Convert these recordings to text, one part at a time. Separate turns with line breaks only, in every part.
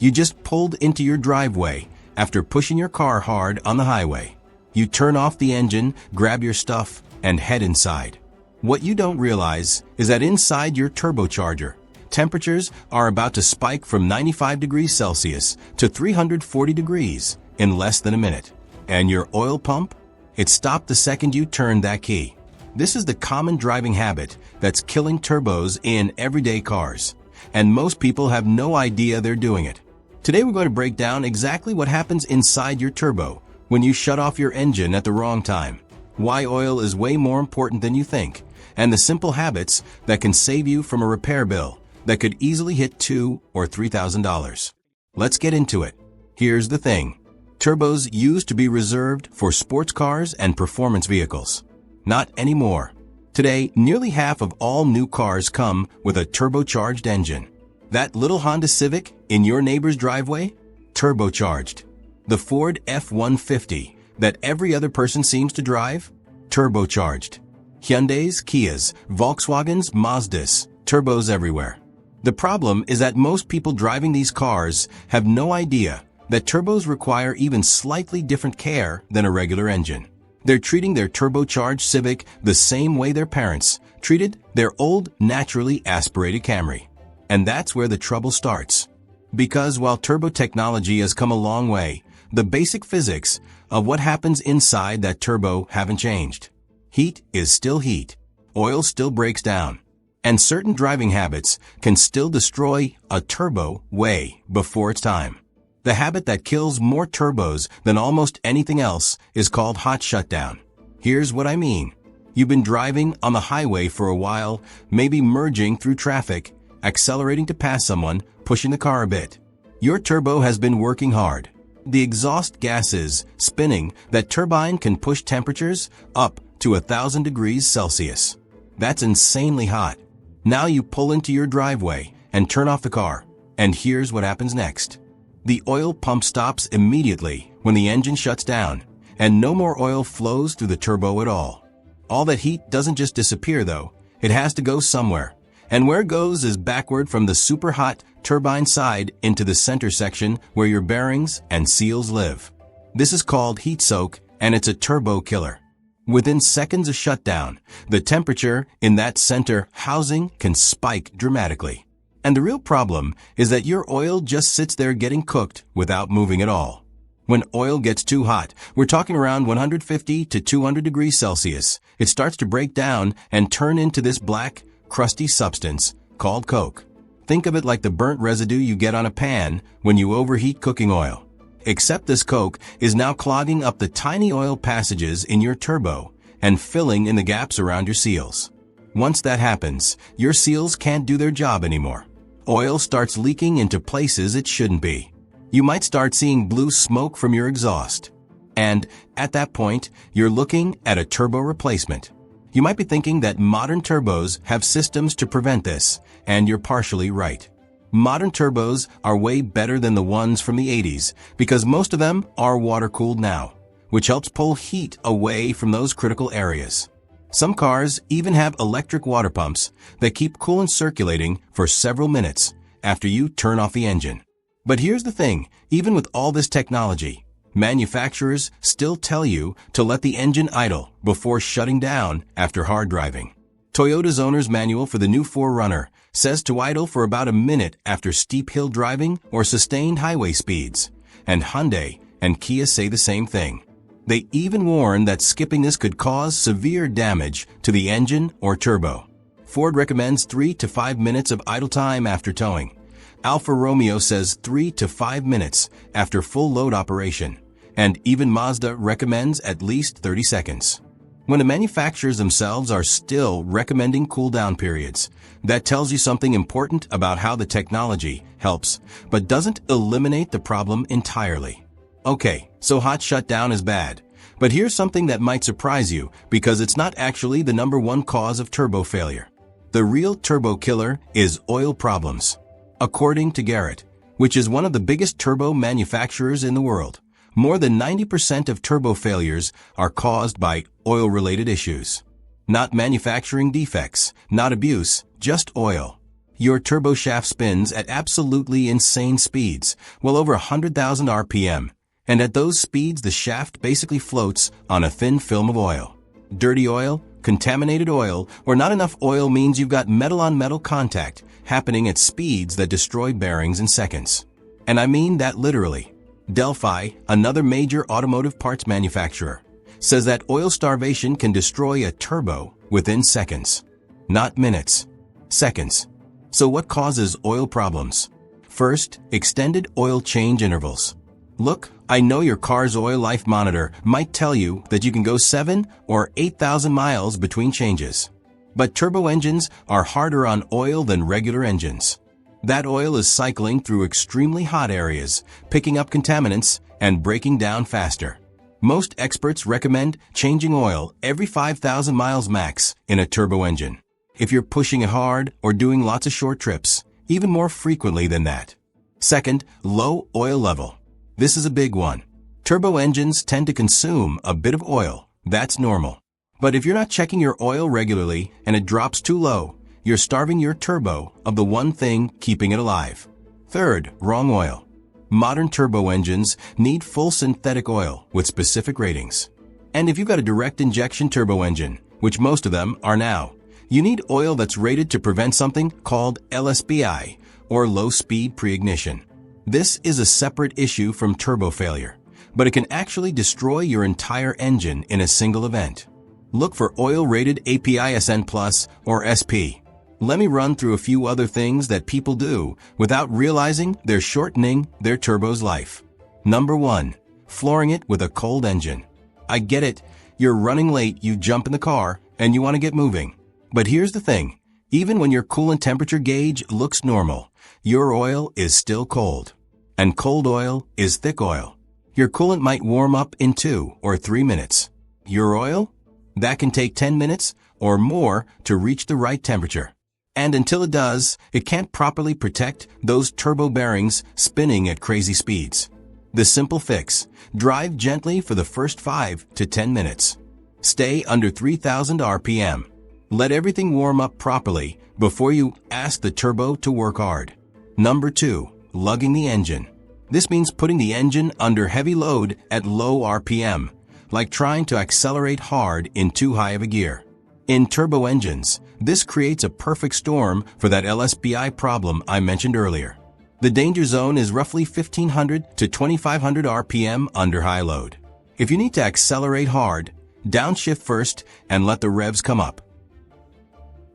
You just pulled into your driveway after pushing your car hard on the highway. You turn off the engine, grab your stuff, and head inside. What you don't realize is that inside your turbocharger, temperatures are about to spike from 95 degrees Celsius to 340 degrees in less than a minute. And your oil pump? It stopped the second you turned that key. This is the common driving habit that's killing turbos in everyday cars, and most people have no idea they're doing it. Today we're going to break down exactly what happens inside your turbo when you shut off your engine at the wrong time, why oil is way more important than you think, and the simple habits that can save you from a repair bill that could easily hit $2,000 or $3,000. Let's get into it. Here's the thing. Turbos used to be reserved for sports cars and performance vehicles. Not anymore. Today, nearly half of all new cars come with a turbocharged engine. That little Honda Civic in your neighbor's driveway? Turbocharged. The Ford F-150 that every other person seems to drive? Turbocharged. Hyundais, Kias, Volkswagens, Mazdas, turbos everywhere. The problem is that most people driving these cars have no idea that turbos require even slightly different care than a regular engine. They're treating their turbocharged Civic the same way their parents treated their old, naturally aspirated Camry. And that's where the trouble starts. Because while turbo technology has come a long way, the basic physics of what happens inside that turbo haven't changed. Heat is still heat. Oil still breaks down. And certain driving habits can still destroy a turbo way before its time. The habit that kills more turbos than almost anything else is called hot shutdown. Here's what I mean. You've been driving on the highway for a while, maybe merging through traffic, accelerating to pass someone, pushing the car a bit. Your turbo has been working hard. The exhaust gases spinning that turbine can push temperatures up to 1,000 degrees Celsius. That's insanely hot. Now you pull into your driveway and turn off the car. And here's what happens next. The oil pump stops immediately when the engine shuts down, and no more oil flows through the turbo at all. All that heat doesn't just disappear though, it has to go somewhere. And where it goes is backward from the super hot turbine side into the center section where your bearings and seals live. This is called heat soak, and it's a turbo killer. Within seconds of shutdown, the temperature in that center housing can spike dramatically. And the real problem is that your oil just sits there getting cooked without moving at all. When oil gets too hot, we're talking around 150 to 200 degrees Celsius, it starts to break down and turn into this black, crusty substance called coke. Think of it like the burnt residue you get on a pan when you overheat cooking oil. Except this coke is now clogging up the tiny oil passages in your turbo and filling in the gaps around your seals. Once that happens, your seals can't do their job anymore. Oil starts leaking into places it shouldn't be. You might start seeing blue smoke from your exhaust. And at that point, you're looking at a turbo replacement. You might be thinking that modern turbos have systems to prevent this, and you're partially right. Modern turbos are way better than the ones from the 80s because most of them are water-cooled now, which helps pull heat away from those critical areas. Some cars even have electric water pumps that keep coolant circulating for several minutes after you turn off the engine. But here's the thing, even with all this technology, manufacturers still tell you to let the engine idle before shutting down after hard driving. Toyota's owner's manual for the new 4Runner says to idle for about a minute after steep hill driving or sustained highway speeds, and Hyundai and Kia say the same thing. They even warn that skipping this could cause severe damage to the engine or turbo. Ford recommends 3 to 5 minutes of idle time after towing. Alfa Romeo says 3 to 5 minutes after full load operation, and even Mazda recommends at least 30 seconds. When the manufacturers themselves are still recommending cool-down periods, that tells you something important about how the technology helps, but doesn't eliminate the problem entirely. Okay, so hot shutdown is bad. But here's something that might surprise you because it's not actually the #1 cause of turbo failure. The real turbo killer is oil problems. According to Garrett, which is one of the biggest turbo manufacturers in the world, more than 90% of turbo failures are caused by oil-related issues. Not manufacturing defects, not abuse, just oil. Your turbo shaft spins at absolutely insane speeds, well over 100,000 RPM, and at those speeds the shaft basically floats on a thin film of oil. Dirty oil, contaminated oil, or not enough oil means you've got metal-on-metal contact happening at speeds that destroy bearings in seconds. And I mean that literally. Delphi, another major automotive parts manufacturer, says that oil starvation can destroy a turbo within seconds. Not minutes. Seconds. So what causes oil problems? First, extended oil change intervals. Look, I know your car's oil life monitor might tell you that you can go 7 or 8,000 miles between changes. But turbo engines are harder on oil than regular engines. That oil is cycling through extremely hot areas, picking up contaminants, and breaking down faster. Most experts recommend changing oil every 5,000 miles max in a turbo engine. If you're pushing it hard or doing lots of short trips, even more frequently than that. Second, low oil level. This is a big one. Turbo engines tend to consume a bit of oil. That's normal. But if you're not checking your oil regularly and it drops too low, you're starving your turbo of the one thing keeping it alive. Third, wrong oil. Modern turbo engines need full synthetic oil with specific ratings. And if you've got a direct injection turbo engine, which most of them are now, you need oil that's rated to prevent something called LSPI, or low-speed pre-ignition. This is a separate issue from turbo failure, but it can actually destroy your entire engine in a single event. Look for oil-rated APISN Plus or SP. Let me run through a few other things that people do without realizing they're shortening their turbo's life. Number 1. Flooring it with a cold engine. I get it. You're running late, you jump in the car, and you want to get moving. But here's the thing. Even when your coolant temperature gauge looks normal, your oil is still cold. And cold oil is thick oil. Your coolant might warm up in 2 or 3 minutes. Your oil? That can take 10 minutes or more to reach the right temperature. And until it does, it can't properly protect those turbo bearings spinning at crazy speeds. The simple fix: drive gently for the first 5 to 10 minutes. Stay under 3,000 RPM. Let everything warm up properly before you ask the turbo to work hard. Number 2. Lugging the engine. This means putting the engine under heavy load at low RPM, like trying to accelerate hard in too high of a gear. In turbo engines, this creates a perfect storm for that LSPI problem I mentioned earlier. The danger zone is roughly 1,500 to 2,500 RPM under high load. If you need to accelerate hard, downshift first and let the revs come up.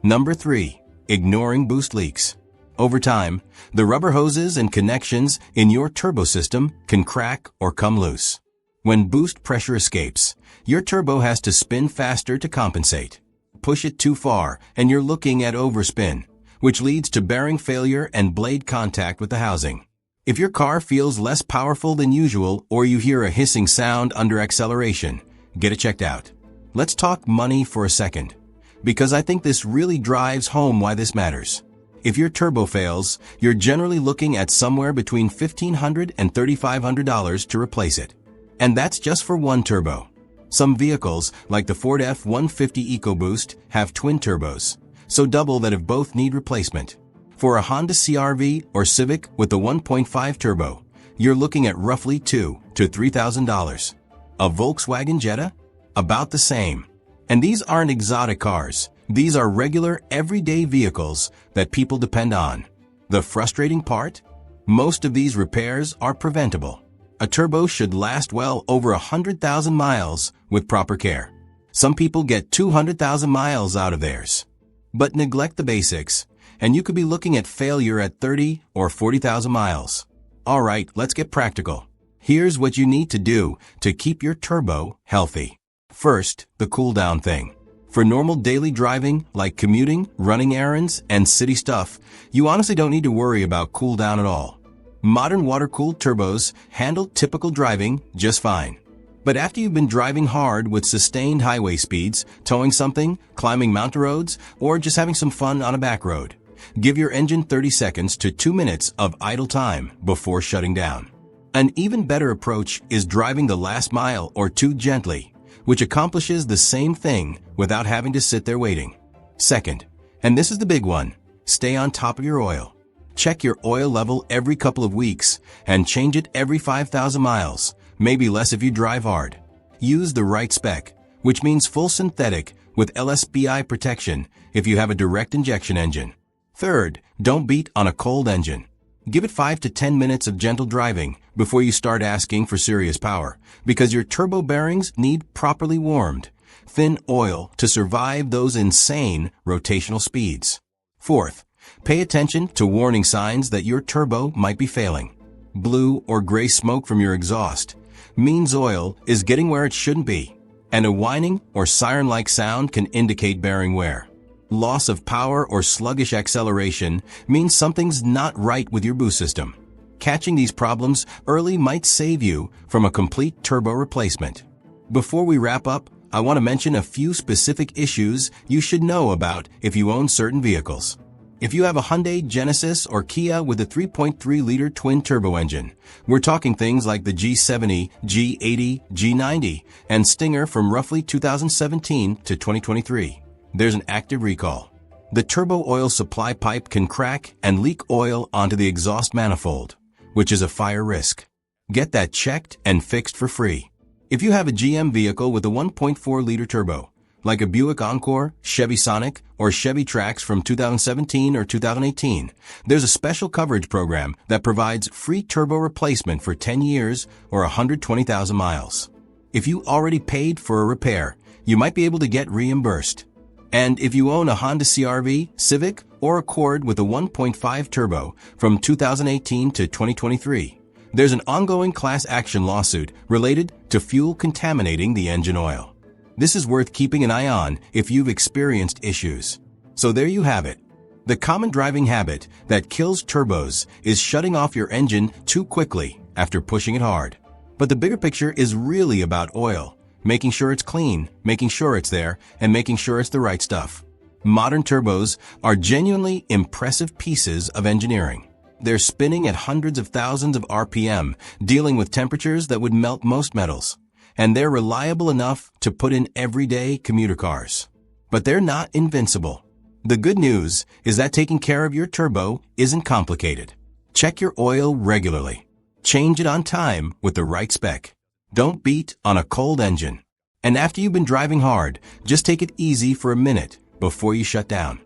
Number 3. Ignoring boost leaks. Over time, the rubber hoses and connections in your turbo system can crack or come loose. When boost pressure escapes, your turbo has to spin faster to compensate. Push it too far and you're looking at overspin, which leads to bearing failure and blade contact with the housing. If your car feels less powerful than usual or you hear a hissing sound under acceleration, get it checked out. Let's talk money for a second, because I think this really drives home why this matters. If your turbo fails, you're generally looking at somewhere between $1,500 and $3,500 to replace it. And that's just for one turbo. Some vehicles, like the Ford F-150 EcoBoost, have twin turbos, so double that if both need replacement. For a Honda CR-V or Civic with the 1.5 turbo, you're looking at roughly $2,000 to $3,000. A Volkswagen Jetta? About the same. And these aren't exotic cars. These are regular, everyday vehicles that people depend on. The frustrating part? Most of these repairs are preventable. A turbo should last well over 100,000 miles with proper care. Some people get 200,000 miles out of theirs. But neglect the basics, and you could be looking at failure at 30 or 40,000 miles. All right, let's get practical. Here's what you need to do to keep your turbo healthy. First, the cool down thing. For normal daily driving, like commuting, running errands, and city stuff, you honestly don't need to worry about cool down at all. Modern water-cooled turbos handle typical driving just fine. But after you've been driving hard with sustained highway speeds, towing something, climbing mountain roads, or just having some fun on a back road, give your engine 30 seconds to 2 minutes of idle time before shutting down. An even better approach is driving the last mile or two gently, which accomplishes the same thing without having to sit there waiting. Second, and this is the big one, Stay on top of your oil. Check your oil level every couple of weeks and change it every 5,000 miles, maybe less if you drive hard. Use the right spec, which means full synthetic with LSBI protection if you have a direct injection engine. Third, don't beat on a cold engine. Give it 5 to 10 minutes of gentle driving before you start asking for serious power, because your turbo bearings need properly warmed, thin oil to survive those insane rotational speeds. Fourth, pay attention to warning signs that your turbo might be failing. Blue or gray smoke from your exhaust means oil is getting where it shouldn't be, and a whining or siren-like sound can indicate bearing wear. Loss of power or sluggish acceleration means something's not right with your boost system. Catching these problems early might save you from a complete turbo replacement. Before we wrap up, I want to mention a few specific issues you should know about if you own certain vehicles. If you have a Hyundai Genesis or Kia with a 3.3-liter twin-turbo engine, we're talking things like the G70, G80, G90, and Stinger from roughly 2017 to 2023. There's an active recall. The turbo oil supply pipe can crack and leak oil onto the exhaust manifold, which is a fire risk. Get that checked and fixed for free. If you have a GM vehicle with a 1.4-liter turbo, like a Buick Encore, Chevy Sonic, or Chevy Trax from 2017 or 2018, there's a special coverage program that provides free turbo replacement for 10 years or 120,000 miles. If you already paid for a repair, you might be able to get reimbursed. And if you own a Honda CR-V, Civic, or Accord with a 1.5 turbo from 2018 to 2023, there's an ongoing class action lawsuit related to fuel contaminating the engine oil. This is worth keeping an eye on if you've experienced issues. So there you have it. The common driving habit that kills turbos is shutting off your engine too quickly after pushing it hard. But the bigger picture is really about oil, making sure it's clean, making sure it's there, and making sure it's the right stuff. Modern turbos are genuinely impressive pieces of engineering. They're spinning at hundreds of thousands of RPM, dealing with temperatures that would melt most metals. And they're reliable enough to put in everyday commuter cars. But they're not invincible. The good news is that taking care of your turbo isn't complicated. Check your oil regularly. Change it on time with the right spec. Don't beat on a cold engine. And after you've been driving hard, just take it easy for a minute before you shut down.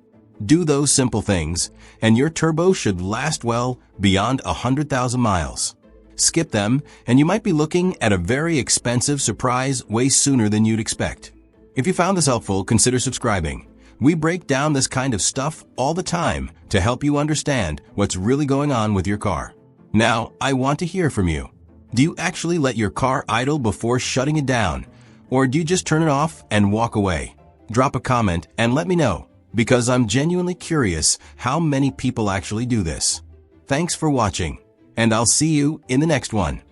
Do those simple things, and your turbo should last well beyond 100,000 miles. Skip them, and you might be looking at a very expensive surprise way sooner than you'd expect. If you found this helpful, consider subscribing. We break down this kind of stuff all the time to help you understand what's really going on with your car. Now, I want to hear from you. Do you actually let your car idle before shutting it down? Or do you just turn it off and walk away? Drop a comment and let me know, because I'm genuinely curious how many people actually do this. Thanks for watching, and I'll see you in the next one.